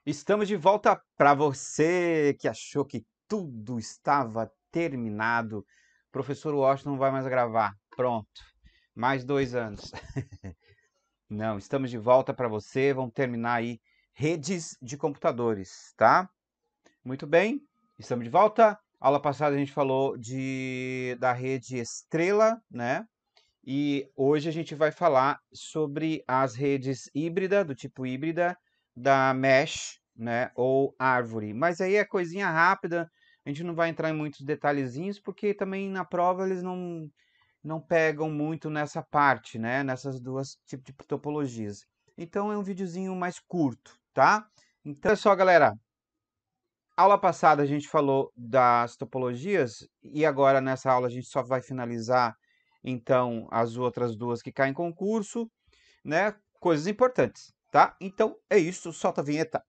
Estamos de volta para você que achou que tudo estava terminado. O professor Washington não vai mais gravar. Pronto. Mais 2 anos. Não, estamos de volta para você. Vamos terminar aí redes de computadores, tá? Muito bem. Estamos de volta. Aula passada a gente falou da rede Estrela, né? E hoje a gente vai falar sobre as redes híbrida, do tipo híbrida, da Mesh, né, ou árvore. Mas aí é coisinha rápida, a gente não vai entrar em muitos detalhezinhos, porque também na prova eles não pegam muito nessa parte, né, nessas duas tipos de topologias. Então é um videozinho mais curto, tá? Então é só, galera. Aula passada a gente falou das topologias e agora nessa aula a gente só vai finalizar então as outras duas que caem em concurso, né? Coisas importantes, tá? Então é isso, solta a vinheta.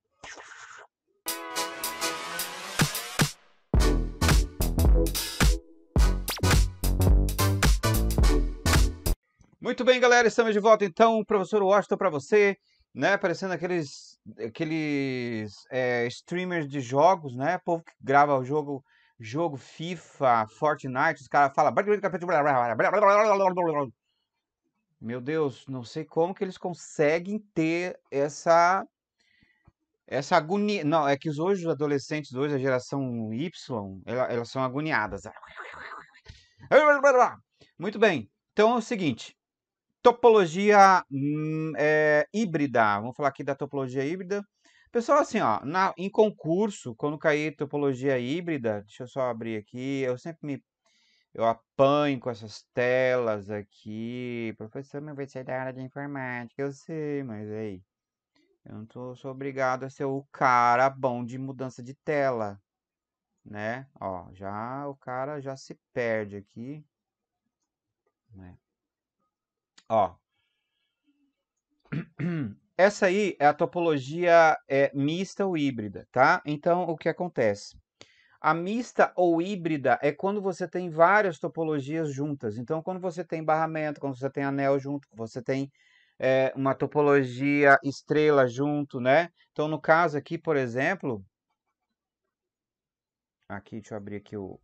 Muito bem, galera, estamos de volta então, professor Washington para você, né? Parecendo aqueles streamers de jogos, né? Povo que grava o jogo FIFA, Fortnite, os caras falam. Meu Deus, não sei como que eles conseguem ter essa agonia. Não, é que hoje os adolescentes hoje, a geração Y, elas são agoniadas. Muito bem. Então é o seguinte, topologia híbrida. Vamos falar aqui da topologia híbrida. Pessoal, assim, ó, em concurso, quando cair topologia híbrida, deixa eu só abrir aqui, eu apanho com essas telas aqui. Professor, mas vai ser da área de informática, eu sei, mas aí, eu não sou obrigado a ser o cara bom de mudança de tela, né? Ó, o cara já se perde aqui, né? Ó, essa aí é a topologia mista ou híbrida, tá? Então, o que acontece? A mista ou híbrida é quando você tem várias topologias juntas. Então, quando você tem barramento, quando você tem anel junto, você tem uma topologia estrela junto, né? Então, no caso aqui, por exemplo, aqui, deixa eu abrir aqui o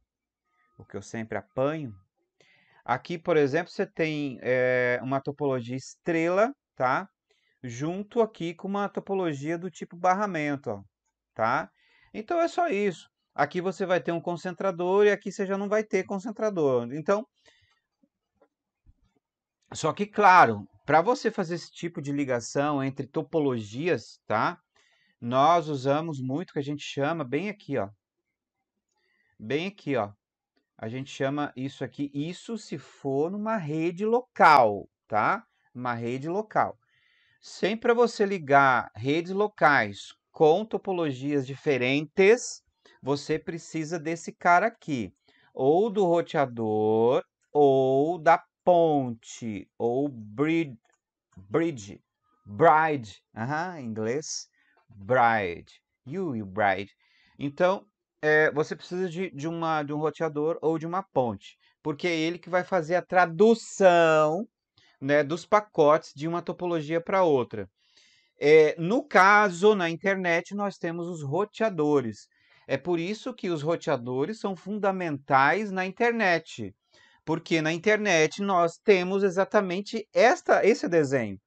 que eu sempre apanho. Aqui, por exemplo, você tem uma topologia estrela, tá? Junto aqui com uma topologia do tipo barramento, ó, tá? Então é só isso. Aqui você vai ter um concentrador e aqui você já não vai ter concentrador. Então, só que claro, para você fazer esse tipo de ligação entre topologias, tá? Nós usamos muito o que a gente chama bem aqui, ó. Bem aqui, ó. A gente chama isso aqui, isso se for numa rede local, tá? Uma rede local. Sempre para você ligar redes locais com topologias diferentes, você precisa desse cara aqui, ou do roteador, ou da ponte, ou bride, em inglês, bride, you bride. Então, você precisa de um roteador ou de uma ponte, porque é ele que vai fazer a tradução, né, dos pacotes de uma topologia para outra. No caso, na internet, nós temos os roteadores. É por isso que os roteadores são fundamentais na internet. Porque na internet nós temos exatamente esse desenho.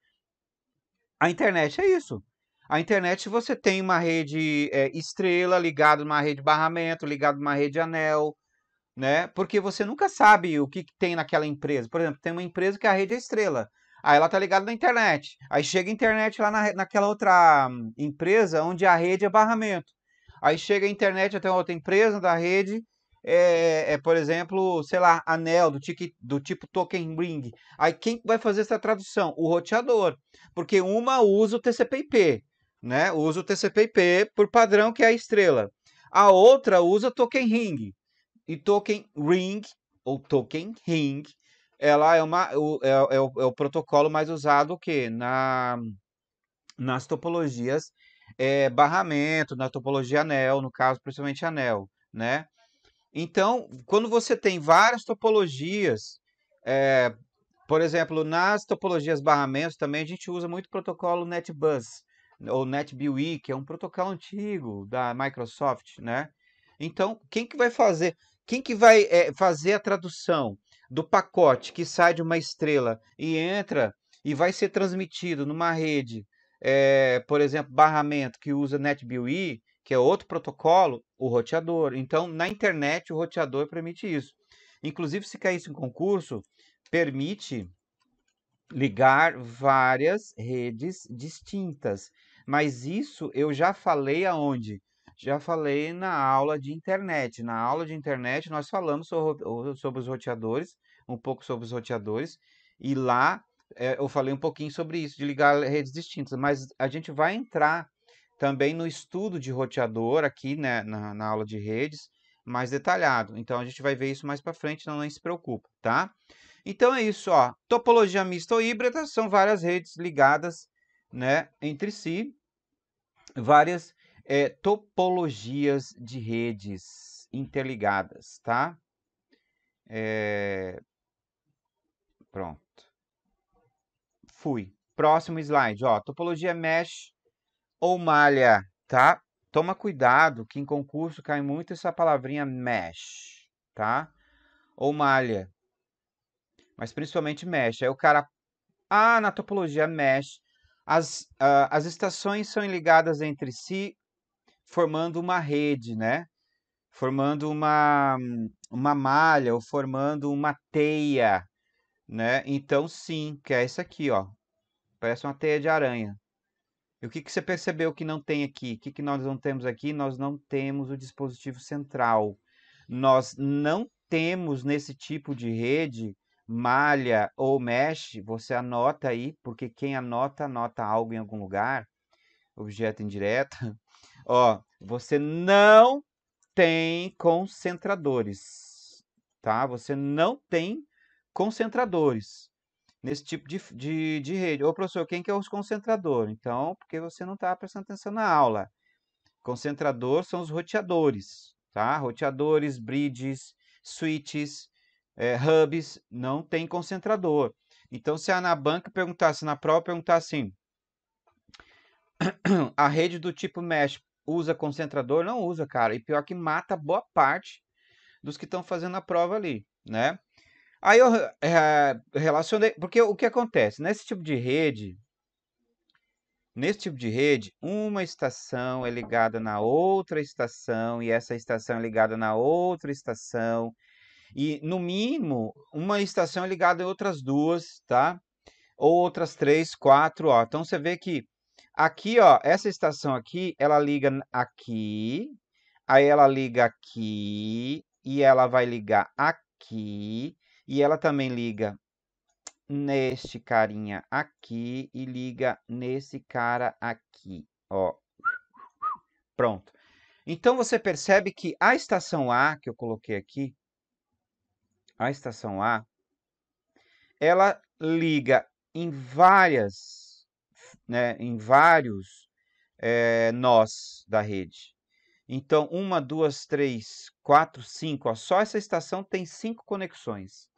A internet é isso. A internet você tem uma rede estrela ligada numa rede barramento, ligada numa rede anel, né? Porque você nunca sabe o que tem naquela empresa. Por exemplo, tem uma empresa que a rede é estrela. Aí ela tá ligada na internet. Aí chega a internet lá naquela outra empresa onde a rede é barramento. Aí chega a internet até outra empresa da rede, por exemplo, sei lá, anel do tipo token ring. Aí quem vai fazer essa tradução? O roteador. Porque uma usa o TCP/IP, né? Usa o TCP/IP por padrão, que é a estrela. A outra usa token ring. E token ring, ou token ring, ela é o protocolo mais usado o quê? Nas topologias barramento, na topologia anel, no caso, principalmente anel, né? Então, quando você tem várias topologias, por exemplo, nas topologias barramentos também a gente usa muito o protocolo NetBus, ou NetBEUI, que é um protocolo antigo da Microsoft, né? Então, quem que vai fazer? Quem que vai fazer a tradução do pacote que sai de uma estrela e entra e vai ser transmitido numa rede, por exemplo, barramento que usa NetBEUI, que é outro protocolo, o roteador. Então, na internet, o roteador permite isso. Inclusive, se caísse em concurso, permite ligar várias redes distintas. Mas isso eu já falei aonde? Já falei na aula de internet. Na aula de internet nós falamos sobre os roteadores, um pouco sobre os roteadores, e lá eu falei um pouquinho sobre isso, de ligar redes distintas. Mas a gente vai entrar também no estudo de roteador aqui, né, na aula de redes, mais detalhado. Então a gente vai ver isso mais para frente, então não se preocupa, tá? Então é isso, ó. Topologia mista ou híbrida são várias redes ligadas, né, entre si, várias topologias de redes interligadas, tá? Pronto. Fui. Próximo slide, ó. Topologia mesh ou malha, tá? Toma cuidado que em concurso cai muito essa palavrinha mesh, tá? Ou malha. Mas principalmente mesh. Aí o cara na topologia mesh, as estações são ligadas entre si, formando uma rede, né? Formando uma malha, ou formando uma teia, né? Então, sim, que é isso aqui, ó. Parece uma teia de aranha. E o que você percebeu que não tem aqui? O que nós não temos aqui? Nós não temos o dispositivo central. Nós não temos nesse tipo de rede malha ou mesh. Você anota aí, porque quem anota, anota algo em algum lugar. Objeto indireto. Ó, você não tem concentradores, tá? Você não tem concentradores nesse tipo de rede. Ô, professor, quem que é os concentradores? Então, porque você não está prestando atenção na aula. Concentrador são os roteadores, tá? Roteadores, bridges, switches, hubs, não tem concentrador. Então, se a Anabank perguntasse, na prova perguntar assim, a rede do tipo mesh usa concentrador? Não usa, cara. E pior que mata boa parte dos que estão fazendo a prova ali, né? Aí eu relacionei, porque o que acontece? Nesse tipo de rede, uma estação é ligada na outra estação, e essa estação é ligada na outra estação, e no mínimo, uma estação é ligada em outras duas, tá? Ou outras 3, 4, ó. Então você vê que aqui, ó, essa estação aqui, ela liga aqui, aí ela liga aqui, e ela vai ligar aqui, e ela também liga neste carinha aqui e liga nesse cara aqui, ó. Pronto. Então você percebe que a estação A, que eu coloquei aqui, a estação A, ela liga em vários nós da rede. Então, 1, 2, 3, 4, 5, ó, só essa estação tem 5 conexões.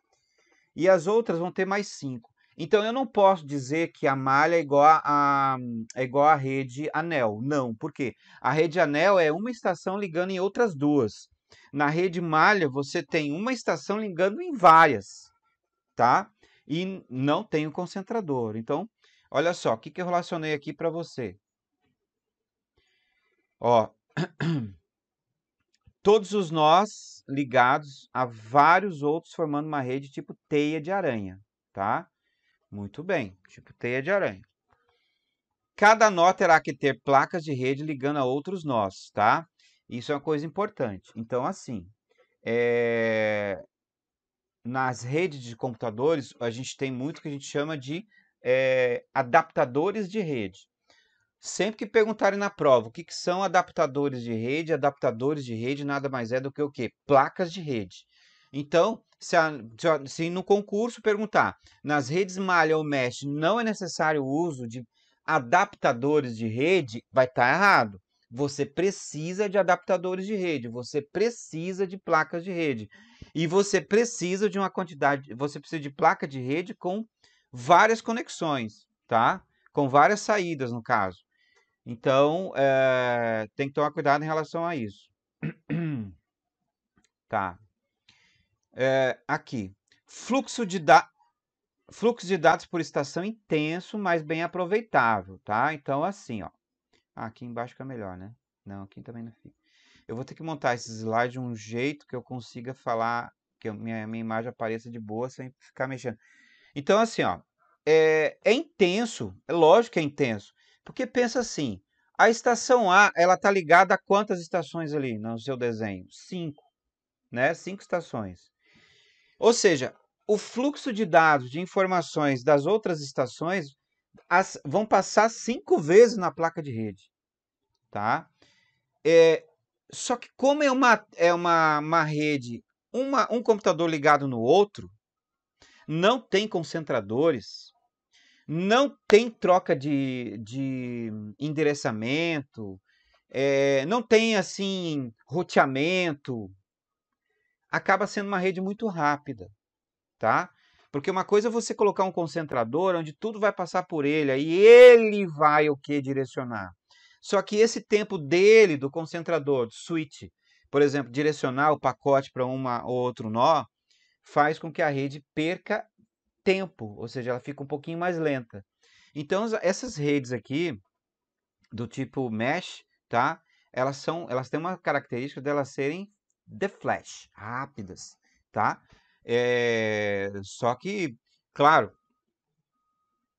E as outras vão ter mais 5. Então, eu não posso dizer que a malha é igual à rede anel. Não, por quê? A rede anel é uma estação ligando em outras duas. Na rede malha, você tem uma estação ligando em várias, tá? E não tem o concentrador. Então, olha só, o que eu relacionei aqui para você. Ó, todos os nós ligados a vários outros formando uma rede tipo teia de aranha, tá? Muito bem, tipo teia de aranha. Cada nó terá que ter placas de rede ligando a outros nós, tá? Isso é uma coisa importante. Então, assim, nas redes de computadores, a gente tem muito que a gente chama de adaptadores de rede. Sempre que perguntarem na prova o que são adaptadores de rede nada mais é do que o quê? Placas de rede. Então, se no concurso perguntar, nas redes malha ou mesh não é necessário o uso de adaptadores de rede, vai estar errado. Você precisa de adaptadores de rede, você precisa de placas de rede. E você precisa de uma quantidade, você precisa de placa de rede com várias conexões, tá? Com várias saídas, no caso. Então, tem que tomar cuidado em relação a isso. Tá. Aqui. Fluxo de dados por estação intenso, mas bem aproveitável, tá? Então, assim, ó. Aqui embaixo fica melhor, né? Não, aqui também não fica. Eu vou ter que montar esses slides de um jeito que eu consiga falar, que minha imagem apareça de boa sem ficar mexendo. Então, assim, ó, é intenso, é lógico que é intenso, porque pensa assim, a estação A, ela tá ligada a quantas estações ali no seu desenho? 5, né? 5 estações. Ou seja, o fluxo de dados, de informações das outras estações vão passar 5 vezes na placa de rede, tá? Só que como é uma rede, um computador ligado no outro, não tem concentradores, não tem troca de endereçamento, não tem assim roteamento, acaba sendo uma rede muito rápida, tá? Porque uma coisa é você colocar um concentrador onde tudo vai passar por ele, aí ele vai o que direcionar. Só que esse tempo dele, do concentrador, do switch, por exemplo, direcionar o pacote para um ou outro nó, faz com que a rede perca tempo, ou seja, ela fica um pouquinho mais lenta. Então, essas redes aqui, do tipo mesh, tá? Elas têm uma característica delas serem the flash, rápidas, tá? Só que, claro,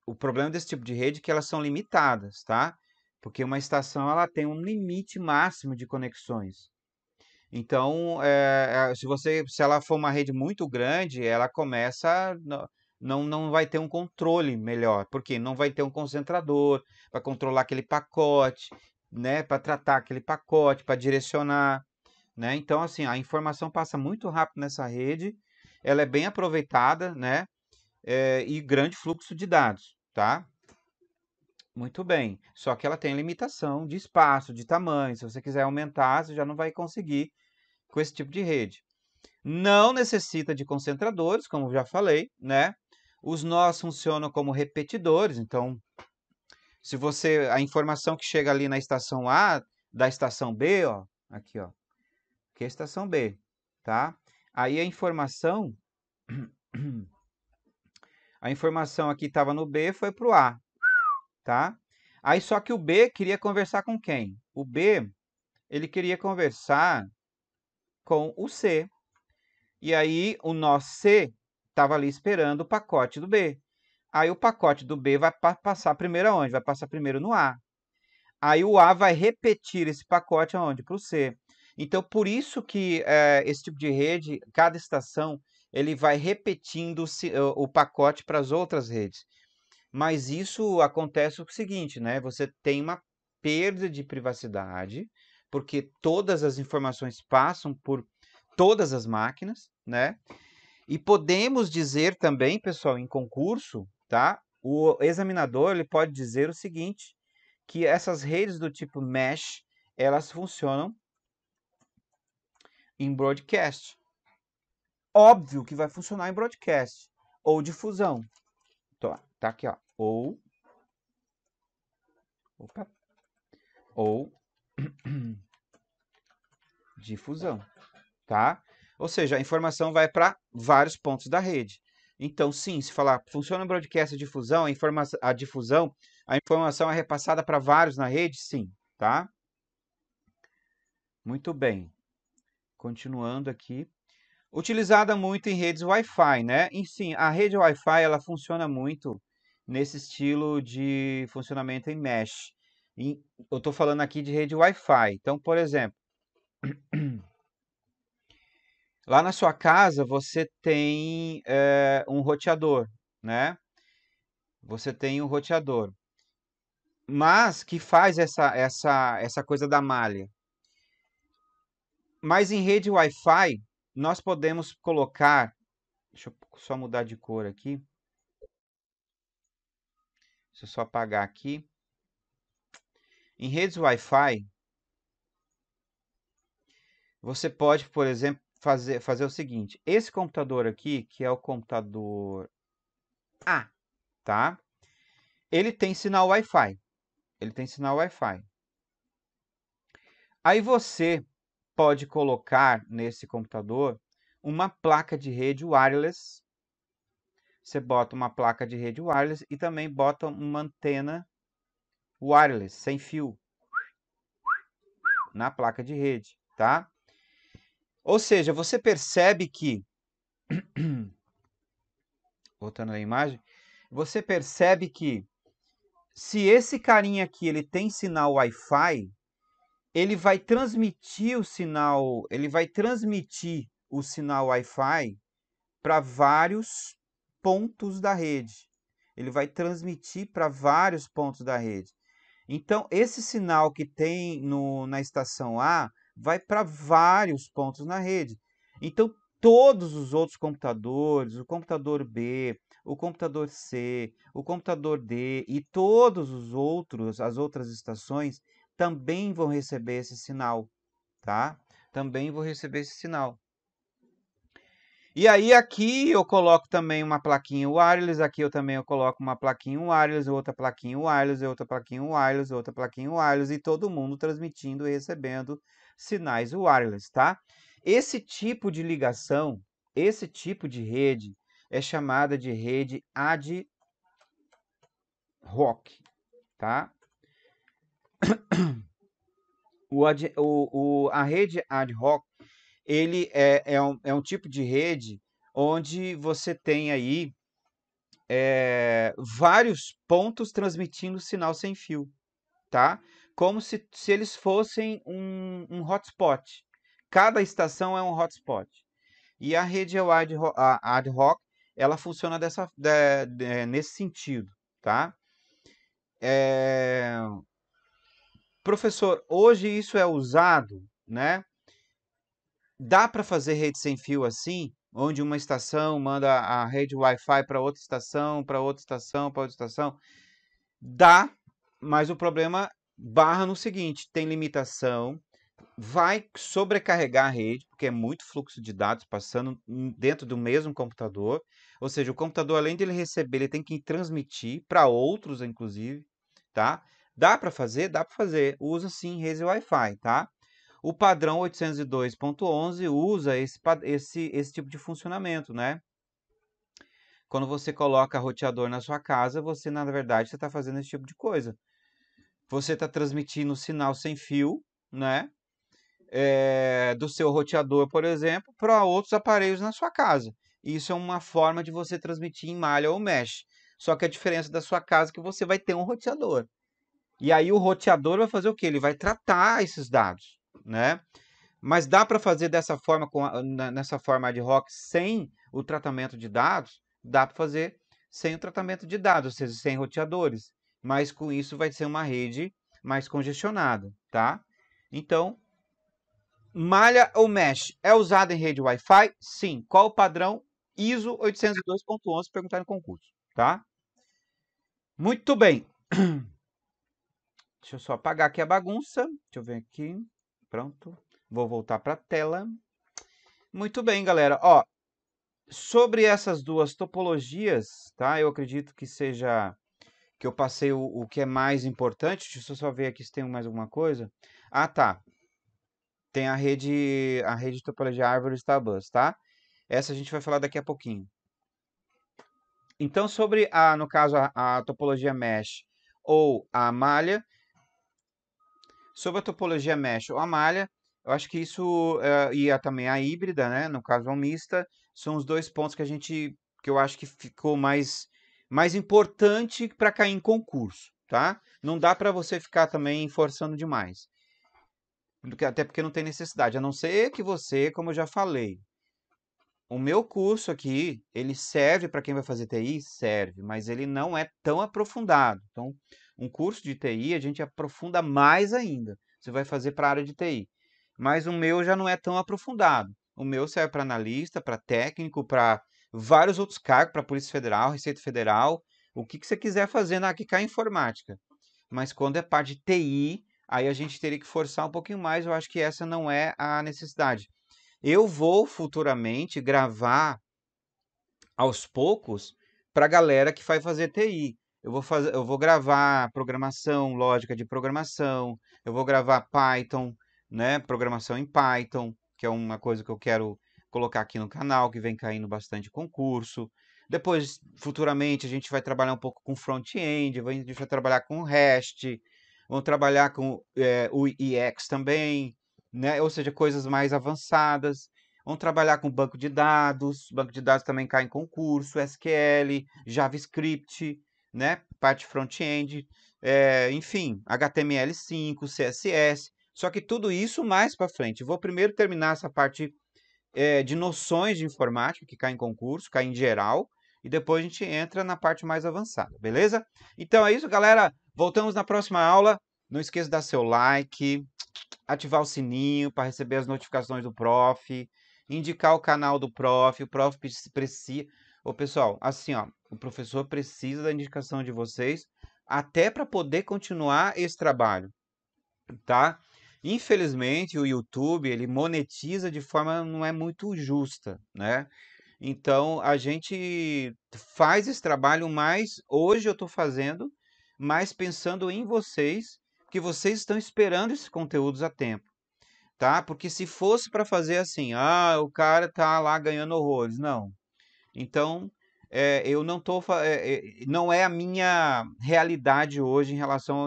o problema desse tipo de rede é que elas são limitadas, tá? Porque uma estação ela tem um limite máximo de conexões. Então, se ela for uma rede muito grande, ela começa, não vai ter um controle melhor, porque não vai ter um concentrador para controlar aquele pacote, né, para tratar aquele pacote, para direcionar, né? Então, assim, a informação passa muito rápido nessa rede, ela é bem aproveitada, né? E grande fluxo de dados, tá? Muito bem. Só que ela tem limitação de espaço, de tamanho. Se você quiser aumentar, você já não vai conseguir com esse tipo de rede. Não necessita de concentradores, como já falei, né? Os nós funcionam como repetidores, então, se a informação que chega ali na estação A, da estação B, ó, aqui, ó, que é a estação B, tá? Aí a informação aqui estava no B, foi para o A, tá? Aí só que o B queria conversar com quem? O B, ele queria conversar com o C. E aí o nó C estava ali esperando o pacote do B. Aí o pacote do B vai passar primeiro aonde? Vai passar primeiro no A. Aí o A vai repetir esse pacote aonde? Para o C. Então, por isso que esse tipo de rede, cada estação, ele vai repetindo o pacote para as outras redes. Mas isso acontece o seguinte, né? Você tem uma perda de privacidade, porque todas as informações passam por todas as máquinas, né? E podemos dizer também, pessoal, em concurso, tá? O examinador ele pode dizer o seguinte, que essas redes do tipo mesh, elas funcionam em broadcast. Óbvio que vai funcionar em broadcast ou difusão. Então, tá aqui, ó. Ou difusão, tá? Ou seja, a informação vai para vários pontos da rede. Então, sim, se falar funciona em broadcast e difusão, a difusão, a informação é repassada para vários na rede, sim, tá? Muito bem. Continuando aqui. Utilizada muito em redes Wi-Fi, né? E sim, a rede Wi-Fi ela funciona muito nesse estilo de funcionamento em mesh. Eu estou falando aqui de rede Wi-Fi. Então, por exemplo, lá na sua casa você tem um roteador, né? Você tem um roteador, mas que faz essa coisa da malha. Mas em rede Wi-Fi nós podemos colocar, deixa eu só mudar de cor aqui. Deixa eu só apagar aqui. Em redes Wi-Fi, você pode, por exemplo, fazer o seguinte. Esse computador aqui, que é o computador A, tá? Ele tem sinal Wi-Fi. Ele tem sinal Wi-Fi. Aí você pode colocar nesse computador uma placa de rede wireless. Você bota uma placa de rede wireless e também bota uma antena wireless, sem fio, na placa de rede, tá? Ou seja, você percebe que, voltando à imagem, você percebe que se esse carinha aqui ele tem sinal Wi-Fi, ele vai transmitir o sinal Wi-Fi para vários pontos da rede. Ele vai transmitir para vários pontos da rede. Então, esse sinal que tem na estação A vai para vários pontos na rede. Então, todos os outros computadores, o computador B, o computador C, o computador D e todos os outros, as outras estações, também vão receber esse sinal, tá? Também vão receber esse sinal. E aí aqui eu coloco também uma plaquinha wireless, aqui eu coloco uma plaquinha wireless, outra plaquinha wireless, outra plaquinha wireless, outra plaquinha wireless, e todo mundo transmitindo e recebendo sinais wireless, tá? Esse tipo de ligação, esse tipo de rede é chamada de rede ad hoc, tá? A rede ad hoc, ele é um tipo de rede onde você tem aí vários pontos transmitindo sinal sem fio, tá? Como se eles fossem um hotspot. Cada estação é um hotspot. E a rede ad hoc, ela funciona nesse sentido, tá? Professor, hoje isso é usado, né? Dá para fazer rede sem fio assim? Onde uma estação manda a rede Wi-Fi para outra estação, para outra estação, para outra estação? Dá, mas o problema barra no seguinte, tem limitação, vai sobrecarregar a rede, porque é muito fluxo de dados passando dentro do mesmo computador, ou seja, o computador, além de ele receber, ele tem que transmitir para outros, inclusive, tá? Dá para fazer? Dá para fazer. Usa sim rede Wi-Fi, tá? O padrão 802.11 usa esse tipo de funcionamento, né? Quando você coloca roteador na sua casa, você, na verdade, você está fazendo esse tipo de coisa. Você está transmitindo sinal sem fio, né? Do seu roteador, por exemplo, para outros aparelhos na sua casa. Isso é uma forma de você transmitir em malha ou mesh. Só que a diferença da sua casa é que você vai ter um roteador. E aí o roteador vai fazer o quê? Ele vai tratar esses dados, né? Mas dá para fazer dessa forma, nessa forma ad hoc, sem o tratamento de dados? Dá para fazer sem o tratamento de dados, ou seja, sem roteadores. Mas com isso vai ser uma rede mais congestionada, tá? Então, malha ou mesh é usada em rede Wi-Fi? Sim. Qual o padrão? ISO 802.11, perguntar no concurso, tá? Muito bem. Deixa eu só apagar aqui a bagunça. Deixa eu ver aqui. Pronto. Vou voltar para a tela. Muito bem, galera. Ó, sobre essas duas topologias, tá? Eu acredito que seja que eu passei o que é mais importante. Deixa eu só ver aqui se tem mais alguma coisa. Ah, tá. Tem a rede topologia árvore Starbus, tá? Essa a gente vai falar daqui a pouquinho. Então, sobre no caso, a topologia mesh ou a malha, sobre a topologia mesh ou a malha, eu acho que isso, e também a híbrida, né, no caso a mista, são os dois pontos que eu acho que ficou mais importante para cair em concurso, tá? Não dá para você ficar também forçando demais. Até porque não tem necessidade, a não ser que você, como eu já falei, o meu curso aqui, ele serve para quem vai fazer TI? Serve, mas ele não é tão aprofundado. Então, um curso de TI a gente aprofunda mais ainda. Você vai fazer para a área de TI. Mas o meu já não é tão aprofundado. O meu serve para analista, para técnico, para vários outros cargos, para Polícia Federal, Receita Federal, o que você quiser fazer na que cai informática. Mas quando é parte de TI, aí a gente teria que forçar um pouquinho mais. Eu acho que essa não é a necessidade. Eu vou futuramente gravar aos poucos para a galera que vai fazer TI. eu vou gravar programação, lógica de programação, eu vou gravar Python, né? Programação em Python, que é uma coisa que eu quero colocar aqui no canal, que vem caindo bastante concurso. Depois, futuramente, a gente vai trabalhar um pouco com front-end, a gente vai trabalhar com REST, vamos trabalhar com o UX também, né? Ou seja, coisas mais avançadas. Vamos trabalhar com banco de dados também cai em concurso, SQL, JavaScript, né? Parte front-end, enfim, HTML5, CSS. Só que tudo isso mais para frente. Vou primeiro terminar essa parte de noções de informática, que cai em concurso, cai em geral, e depois a gente entra na parte mais avançada, beleza? Então é isso, galera. Voltamos na próxima aula. Não esqueça de dar seu like, ativar o sininho para receber as notificações do prof, indicar o canal do prof, o prof precisa... Ô, pessoal, assim, ó, o professor precisa da indicação de vocês até para poder continuar esse trabalho, tá? Infelizmente, o YouTube, ele monetiza de forma não é muito justa, né? Então, a gente faz esse trabalho mais, hoje eu estou fazendo, mais pensando em vocês, que vocês estão esperando esses conteúdos a tempo, tá? Porque se fosse para fazer assim, o cara tá lá ganhando horrores, não. Então, eu não tô, não é a minha realidade hoje em relação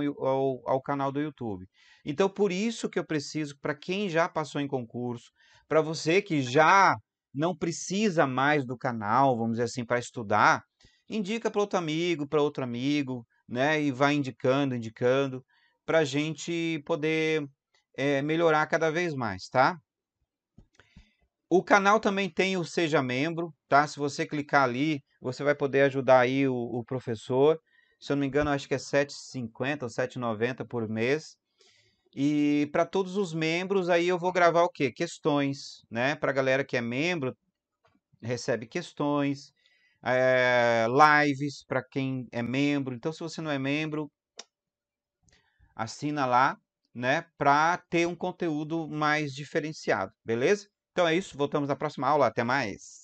ao canal do YouTube. Então, por isso que eu preciso, para quem já passou em concurso, para você que já não precisa mais do canal, vamos dizer assim, para estudar, indica para outro amigo, né? E vai indicando, indicando, para a gente poder melhorar cada vez mais, tá? O canal também tem o Seja Membro, tá? Se você clicar ali, você vai poder ajudar aí o professor. Se eu não me engano, acho que é R$ 7,50 ou R$ 7,90 por mês. E para todos os membros, aí eu vou gravar o quê? Questões, né? Para a galera que é membro, recebe questões, lives para quem é membro. Então, se você não é membro, assina lá, né? Para ter um conteúdo mais diferenciado, beleza? Então é isso, voltamos na próxima aula. Até mais!